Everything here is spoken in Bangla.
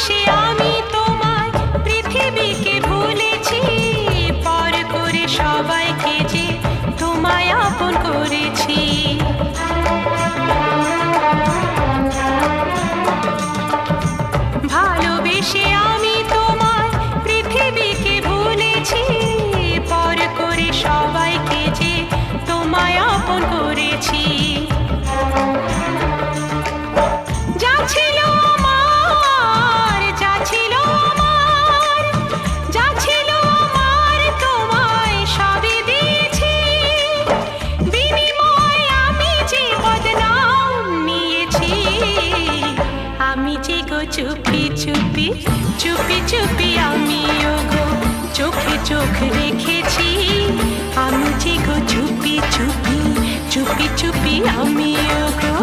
ভালোবেসে আমি তোমায় পৃথিবীকে ভুলেছি, পর করে সবাইকে যে তোমায় আপন করেছি। ভালোবেসে আমি তোমায় পৃথিবীকে ভুলেছি, পর করে সবাইকে যে তোমায় আপন করেছি। যা ছিল আমার, যা ছিল আমার, যা ছিল আমার তোমায় সবই দিয়েছি, বিনিময়ে আমি যে বদনাম নিয়েছি। আমি যে গো চুপি চুপি চুপি চুপি আমি ওগো চোখে চোখ রেখেছি। আমি যে গো চুপি চুপি চুপি চুপি আমি ওগো